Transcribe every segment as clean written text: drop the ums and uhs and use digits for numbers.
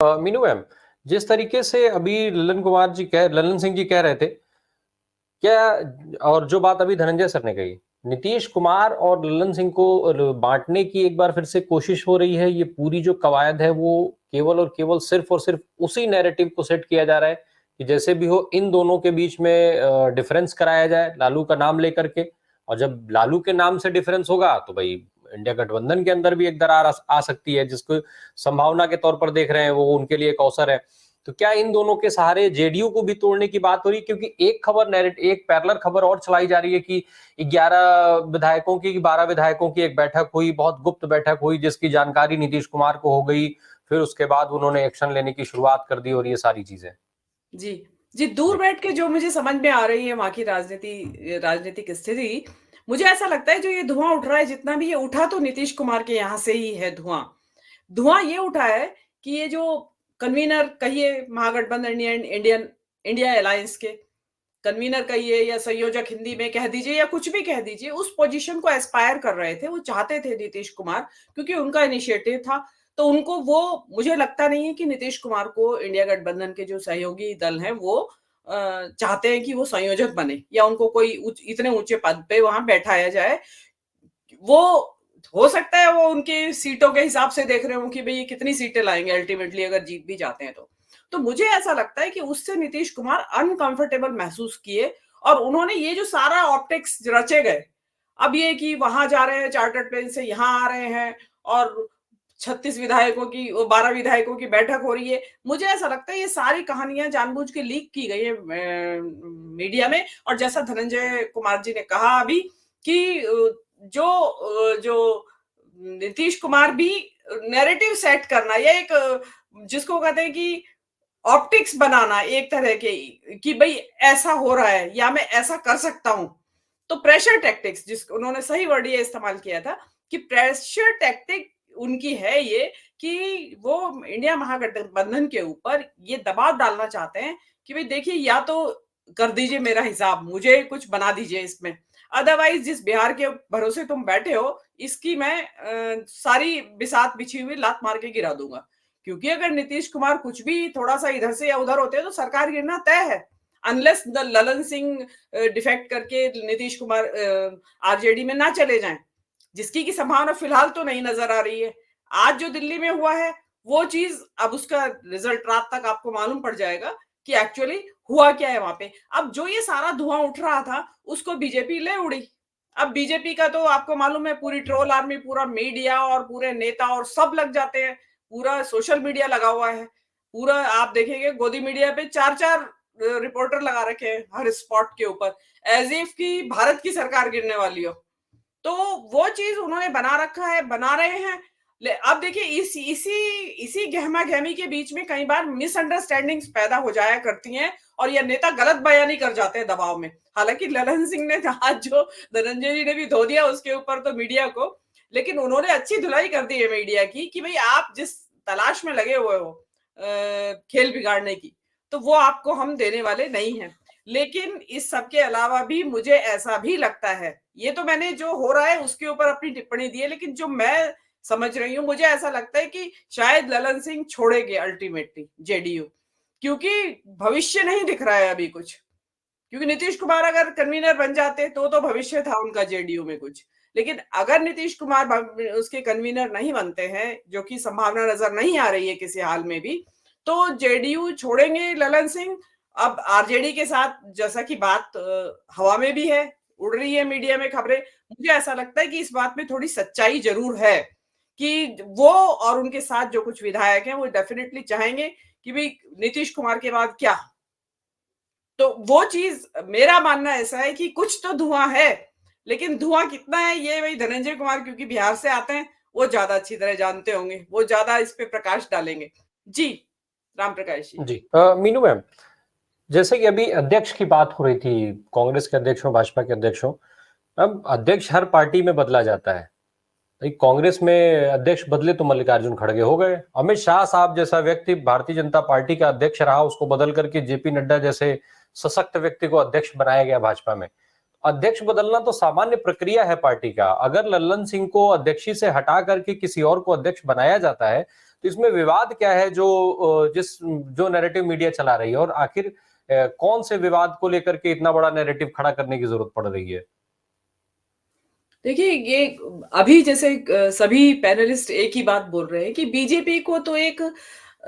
Meenu ma'am, जिस तरीके से अभी ललन सिंह जी कह रहे थे, क्या और जो बात अभी धनंजय सर ने कही, नीतीश कुमार और ललन सिंह को बांटने की एक बार फिर से कोशिश हो रही है। ये पूरी जो कवायद है वो केवल और केवल सिर्फ और सिर्फ उसी नैरेटिव को सेट किया जा रहा है कि जैसे भी हो इन दोनों के बीच में डिफरेंस कराया जाए लालू का नाम लेकर के। और जब लालू के नाम से डिफरेंस होगा तो भाई इंडिया गठबंधन के अंदर भी एक दरार आ सकती है, जिसको संभावना के तौर पर देख रहे हैं, वो उनके लिए एक अवसर है। तो क्या इन दोनों के सहारे जेडीयू को भी तोड़ने की बात हो रही है? क्योंकि एक पैरेलल खबर और चलाई जा रही है कि 11 विधायकों की 12 विधायकों की एक बैठक हुई, बहुत गुप्त बैठक हुई, जिसकी जानकारी नीतीश कुमार को हो गई। फिर उसके बाद उन्होंने एक्शन लेने की शुरुआत कर दी और ये सारी चीजें। जी जी, दूर जी। बैठ के जो मुझे समझ में आ रही है वहां की राजनीतिक स्थिति, मुझे ऐसा लगता है जो ये धुआं उठ रहा है, जितना भी ये उठा तो नीतीश कुमार के यहाँ से ही है। धुआं धुआं ये उठा है कि ये जो कन्वीनर कहिए महागठबंधन इंडिया अलायंस के कन्वीनर कहिए या संयोजक, हिंदी में कह दीजिए या कुछ भी कह दीजिए, उस पोजीशन को एस्पायर कर रहे थे, वो चाहते थे नीतीश कुमार, क्योंकि उनका इनिशिएटिव था। तो उनको वो, मुझे लगता नहीं है कि नीतीश कुमार को इंडिया गठबंधन के जो सहयोगी दल हैं वो चाहते हैं कि वो संयोजक बने या उनको कोई इतने ऊंचे पद पे वहां बैठाया जाए। वो हो सकता है वो उनकी सीटों के हिसाब से देख रहे हो कि भाई ये कितनी सीटें लाएंगे अल्टीमेटली अगर जीत भी जाते हैं तो मुझे ऐसा लगता है कि उससे नीतीश कुमार अनकंफर्टेबल महसूस किए और उन्होंने ये जो सारा ऑप्टिक्स रचे गए, अब ये कि वहां जा रहे हैं चार्टर्ड प्लेन से, यहाँ आ रहे हैं और 36 विधायकों की 12 विधायकों की बैठक हो रही है, मुझे ऐसा लगता है ये सारी कहानियां जानबूझ के लीक की गई है मीडिया में। और जैसा धनंजय कुमार जी ने कहा अभी कि जो नीतीश कुमार भी नैरेटिव सेट करना या एक जिसको कहते हैं कि ऑप्टिक्स बनाना एक तरह के कि भाई ऐसा हो रहा है या मैं ऐसा कर सकता हूं, तो प्रेशर टैक्टिक्स, जिस उन्होंने सही वर्ड ये इस्तेमाल किया था कि प्रेशर टैक्टिक उनकी है ये, कि वो इंडिया महागठबंधन के ऊपर ये दबाव डालना चाहते हैं कि भाई देखिए या तो कर दीजिए मेरा हिसाब, मुझे कुछ बना दीजिए इसमें, अदरवाइज जिस बिहार के भरोसे तुम बैठे हो इसकी मैं सारी बिसात बिछी हुई लात मार के गिरा दूंगा। क्योंकि अगर नीतीश कुमार कुछ भी थोड़ा सा इधर से या उधर होते हैं तो सरकार गिरना तय है, अनलेस ललन सिंह डिफेक्ट करके नीतीश कुमार आरजेडी में ना चले जाएं, जिसकी की संभावना फिलहाल तो नहीं नजर आ रही है। आज जो दिल्ली में हुआ है वो चीज, अब उसका रिजल्ट रात तक आपको मालूम पड़ जाएगा कि एक्चुअली हुआ क्या है वहां पे। अब जो ये सारा धुआं उठ रहा था उसको बीजेपी ले उड़ी। अब बीजेपी का तो आपको मालूम है पूरी ट्रोल आर्मी, पूरा मीडिया और पूरे नेता और सब लग जाते हैं, पूरा सोशल मीडिया लगा हुआ है, पूरा आप देखेंगे गोदी मीडिया पे 4-4 रिपोर्टर लगा रखे हैं हर स्पॉट के ऊपर, एज इफ की भारत की सरकार गिरने वाली हो। तो वो चीज उन्होंने बना रखा है, बना रहे हैं। अब देखिए इसी गहमा गहमी के बीच में कई बार मिसअंडरस्टैंडिंग्स पैदा हो जाया करती हैं और ये नेता गलत बयानी कर जाते हैं दबाव में। हालांकि ललन सिंह ने आज जो धनंजय जी ने भी धो दिया उसके ऊपर तो मीडिया को, लेकिन उन्होंने अच्छी धुलाई कर दी है मीडिया की कि भाई आप जिस तलाश में लगे हुए हो खेल बिगाड़ने की, तो वो आपको हम देने वाले नहीं हैं। लेकिन इस सब के अलावा भी मुझे ऐसा भी लगता है, ये तो मैंने जो हो रहा है उसके ऊपर अपनी टिप्पणी दी है, लेकिन जो मैं समझ रही हूं मुझे ऐसा लगता है कि शायद ललन सिंह छोड़ेंगे अल्टीमेटली जेडीयू, क्योंकि भविष्य नहीं दिख रहा है अभी कुछ। क्योंकि नीतीश कुमार अगर कन्वीनर बन जाते तो भविष्य था उनका जेडीयू में कुछ, लेकिन अगर नीतीश कुमार उसके कन्वीनर नहीं बनते हैं, जो कि संभावना नजर नहीं आ रही है किसी हाल में भी, तो जेडीयू छोड़ेंगे ललन सिंह। अब आरजेडी के साथ जैसा कि बात हवा में भी है, उड़ रही है मीडिया में खबरें, मुझे ऐसा लगता है कि इस बात में थोड़ी सच्चाई जरूर है कि वो और उनके साथ जो कुछ विधायक हैं वो डेफिनेटली चाहेंगे कि भाई नीतीश कुमार के बाद क्या। तो वो चीज मेरा मानना ऐसा है कि कुछ तो धुआं है, लेकिन धुआं कितना है ये भाई धनंजय कुमार क्योंकि बिहार से आते हैं वो ज्यादा अच्छी तरह जानते होंगे, वो ज्यादा इस पे प्रकाश डालेंगे। जी राम प्रकाश जी। जी। मीनू मैम, जैसे कि अभी अध्यक्ष की बात हो रही थी, कांग्रेस के अध्यक्ष हो, भाजपा के अध्यक्ष हो, अब अध्यक्ष हर पार्टी में बदला जाता है। कांग्रेस में अध्यक्ष बदले तो मल्लिकार्जुन खड़गे हो गए, अमित शाह साहब जैसा व्यक्ति भारतीय जनता पार्टी का अध्यक्ष रहा, उसको बदल करके जेपी नड्डा जैसे सशक्त व्यक्ति को अध्यक्ष बनाया गया भाजपा में। अध्यक्ष बदलना तो सामान्य प्रक्रिया है पार्टी का। अगर लल्लन सिंह को अध्यक्षी से हटा करके किसी और को अध्यक्ष बनाया जाता है तो इसमें विवाद क्या है जो नैरेटिव मीडिया चला रही है, और आखिर कौन से विवाद को लेकर के इतना बड़ा नैरेटिव खड़ा करने की जरूरत पड़ रही है? देखिए, ये अभी जैसे सभी पैनलिस्ट एक ही बात बोल रहे हैं कि बीजेपी को तो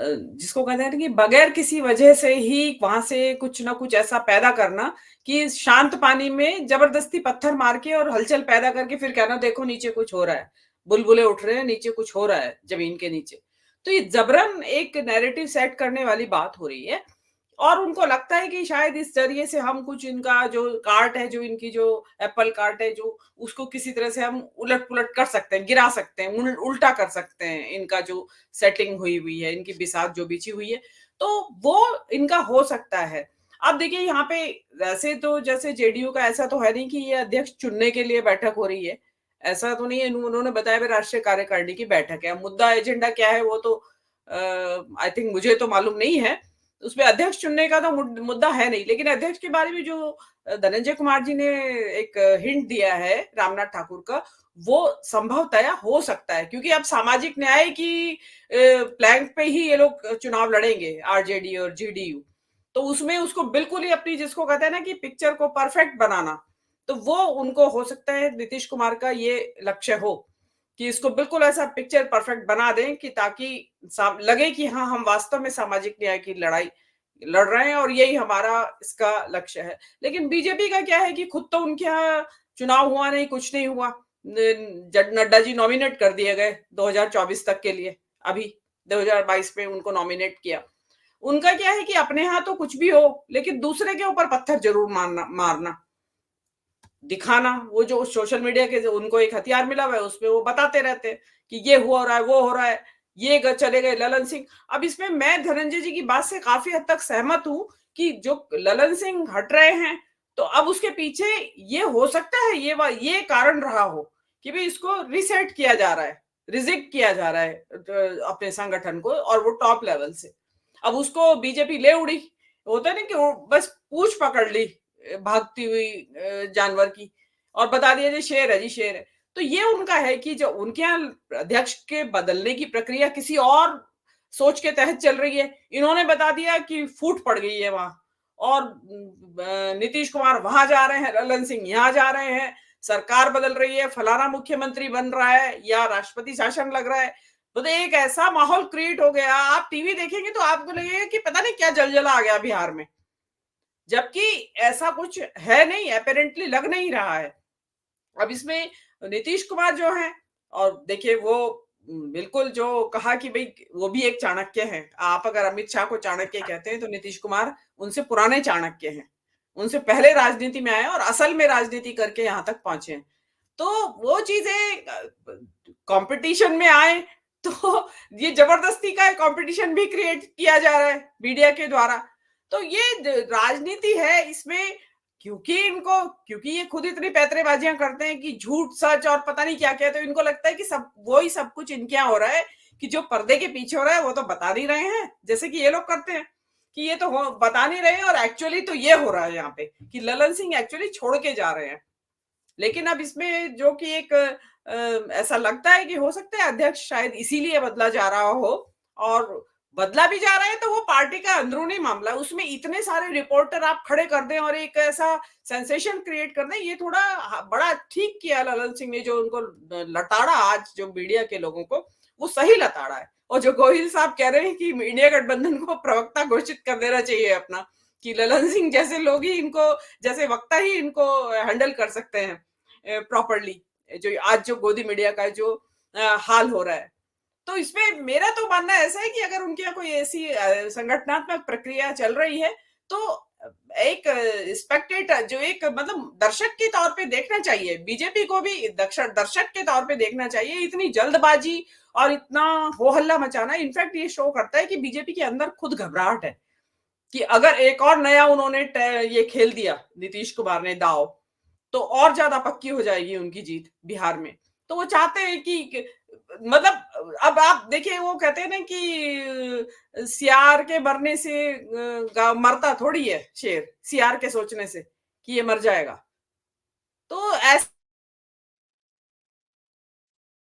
जिसको कहते हैं ना कि बगैर किसी वजह से ही वहां से कुछ ना कुछ ऐसा पैदा करना कि शांत पानी में जबरदस्ती पत्थर मार के और हलचल पैदा करके फिर कहना देखो नीचे कुछ हो रहा है, बुलबुले उठ रहे हैं, नीचे कुछ हो रहा है जमीन के नीचे। तो ये जबरन एक नैरेटिव सेट करने वाली बात हो रही है और उनको लगता है कि शायद इस जरिए से हम कुछ इनका जो कार्ट है, जो इनकी जो एप्पल कार्ट है, जो उसको किसी तरह से हम उलट-पुलट कर सकते हैं, गिरा सकते हैं, उल्टा कर सकते हैं, इनका जो सेटिंग हुई हुई है, इनकी बिसात जो बिछी हुई है, तो वो इनका हो सकता है। अब देखिए यहाँ पे वैसे तो जैसे जेडीयू का ऐसा तो है नहीं कि ये अध्यक्ष चुनने के लिए बैठक हो रही है, ऐसा तो नहीं है। उन्होंने बताया भाई राष्ट्रीय कार्यकारिणी की बैठक है। मुद्दा एजेंडा क्या है वो तो आई थिंक मुझे तो मालूम नहीं है। उसमें अध्यक्ष चुनने का तो मुद्दा है नहीं, लेकिन अध्यक्ष के बारे में जो धनंजय कुमार जी ने एक हिंट दिया है रामनाथ ठाकुर का, वो संभवतया हो सकता है, क्योंकि अब सामाजिक न्याय की प्लैंक पे ही ये लोग चुनाव लड़ेंगे, आरजेडी और जेडीयू। तो उसमें उसको बिल्कुल ही अपनी, जिसको कहते हैं ना कि पिक्चर को परफेक्ट बनाना, तो वो उनको हो सकता है नीतीश कुमार का ये लक्ष्य हो कि इसको बिल्कुल ऐसा पिक्चर परफेक्ट बना दें कि ताकि लगे कि हाँ, हम वास्तव में सामाजिक न्याय की लड़ाई लड़ रहे हैं और यही हमारा इसका लक्ष्य है। लेकिन बीजेपी का क्या है कि खुद तो उनके यहाँ चुनाव हुआ नहीं, कुछ नहीं हुआ। नड्डा जी नॉमिनेट कर दिए गए 2024 तक के लिए, अभी 2022 में उनको नॉमिनेट किया। उनका क्या है कि अपने यहाँ तो कुछ भी हो, लेकिन दूसरे के ऊपर पत्थर जरूर मारना, दिखाना। वो जो सोशल मीडिया के उनको एक हथियार मिला हुआ है, उसमें वो बताते रहते हैं कि ये हो रहा है, वो हो रहा है, ये चले गए ललन सिंह। अब इसमें मैं धनंजय जी की बात से काफी हद तक सहमत हूं कि जो ललन सिंह हट रहे हैं, तो अब उसके पीछे ये हो सकता है, ये कारण रहा हो कि भाई इसको रिसेट किया जा रहा है, रिजेक्ट किया जा रहा है अपने संगठन को, और वो टॉप लेवल से। अब उसको बीजेपी ले उड़ी, होता है ना कि वो बस पूंछ पकड़ ली भागती हुई जानवर की, और बता दिया जी शेर है, जी शेर है। तो ये उनका है कि जो उनके यहाँ अध्यक्ष के बदलने की प्रक्रिया किसी और सोच के तहत चल रही है, इन्होंने बता दिया कि फूट पड़ गई है वहां, और नीतीश कुमार वहां जा रहे हैं, ललन सिंह यहाँ जा रहे हैं, सरकार बदल रही है, फलाना मुख्यमंत्री बन रहा है या राष्ट्रपति शासन लग रहा है। तो एक ऐसा माहौल क्रिएट हो गया, आप टीवी देखेंगे तो आपको लगेगा कि पता नहीं क्या जलजला आ गया बिहार में, जबकि ऐसा कुछ है नहीं, अपेरेंटली लग नहीं रहा है। अब इसमें नीतीश कुमार जो है, और देखिए वो बिल्कुल जो कहा कि भाई वो भी एक चाणक्य है। आप अगर अमित शाह को चाणक्य कहते हैं तो नीतीश कुमार उनसे पुराने चाणक्य हैं, उनसे पहले राजनीति में आए और असल में राजनीति करके यहाँ तक पहुंचे हैं। तो वो चीजें कंपटीशन में आए तो ये जबरदस्ती का कंपटीशन भी क्रिएट किया जा रहा है मीडिया के द्वारा। तो ये राजनीति है इसमें, क्योंकि ये खुद इतनी पैतरेबाजियां करते हैं कि झूठ सच और पता नहीं क्या क्या, तो इनको लगता है कि सब कुछ इनके यहाँ हो रहा है, कि जो पर्दे के पीछे हो रहा है वो तो बता नहीं रहे हैं, जैसे कि ये लोग करते हैं कि ये तो बता नहीं रहे हैं, और एक्चुअली तो ये हो रहा है यहाँ पे कि ललन सिंह एक्चुअली छोड़ के जा रहे हैं। लेकिन अब इसमें जो कि एक ऐसा लगता है कि हो सकता है अध्यक्ष शायद इसीलिए बदला जा रहा हो, और बदला भी जा रहा है तो वो पार्टी का अंदरूनी मामला है, उसमें इतने सारे रिपोर्टर आप खड़े कर दें और एक ऐसा सेंसेशन क्रिएट कर दें, ये थोड़ा बड़ा ठीक किया ललन सिंह ने, जो उनको लताड़ा आज जो मीडिया के लोगों को, वो सही लताड़ा है। और जो गोहिल साहब कह रहे हैं कि इंडिया गठबंधन को प्रवक्ता घोषित कर देना चाहिए अपना, कि ललन सिंह जैसे लोग ही इनको, जैसे वक्ता ही इनको हैंडल कर सकते हैं प्रॉपरली, जो आज जो गोदी मीडिया का जो हाल हो रहा है। तो इसमें मेरा तो मानना ऐसा है कि अगर उनके यहाँ कोई ऐसी संगठनात्मक प्रक्रिया चल रही है, तो एक स्पेक्टेटर, जो एक मतलब दर्शक के तौर पे देखना चाहिए, बीजेपी को भी दर्शक के तौर पे देखना चाहिए। इतनी जल्दबाजी और इतना हो हल्ला मचाना इनफैक्ट ये शो करता है कि बीजेपी के अंदर खुद घबराहट है कि अगर एक और नया उन्होंने ये खेल दिया नीतीश कुमार ने दाव, तो और ज्यादा पक्की हो जाएगी उनकी जीत बिहार में। तो वो चाहते हैं कि मतलब अब आप देखिए, वो कहते हैं ना कि सियार के मरने से मरता थोड़ी है शेर, सियार के सोचने से कि ये मर जाएगा। तो ऐसा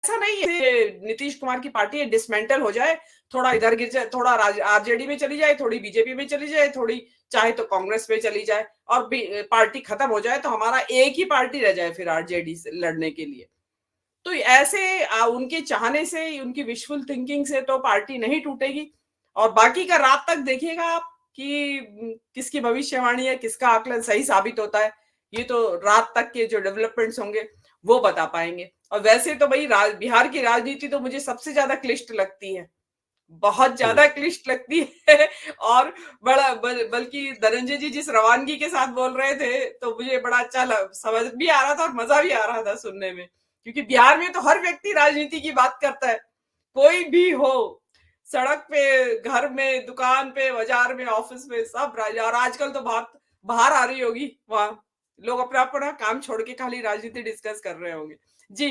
ऐसा नहीं है नीतीश कुमार की पार्टी डिसमेंटल हो जाए, थोड़ा इधर गिर जाए, थोड़ा आरजेडी में चली जाए, थोड़ी बीजेपी में चली जाए, थोड़ी चाहे तो कांग्रेस में चली जाए और पार्टी खत्म हो जाए तो हमारा एक ही पार्टी रह जाए फिर आरजेडी से लड़ने के लिए। तो ऐसे उनके चाहने से, उनकी विशफुल थिंकिंग से तो पार्टी नहीं टूटेगी। और बाकी का रात तक देखिएगा आप कि किसकी भविष्यवाणी है, किसका आकलन सही साबित होता है, ये तो रात तक के जो डेवलपमेंट्स होंगे वो बता पाएंगे। और वैसे तो भाई बिहार की राजनीति तो मुझे सबसे ज्यादा क्लिष्ट लगती है, बहुत ज्यादा क्लिष्ट लगती है। और बल्कि धनंजय जी जिस रवानगी के साथ बोल रहे थे तो मुझे बड़ा अच्छा समझ भी आ रहा था और मजा भी आ रहा था सुनने में, क्योंकि बिहार में तो हर व्यक्ति राजनीति की बात करता है, कोई भी हो, सड़क पे, घर में, दुकान पे, बाजार में, ऑफिस में, सब और आजकल तो बात बाहर आ रही होगी, वहां लोग अपना अपना काम छोड़ के खाली राजनीति डिस्कस कर रहे होंगे। जी।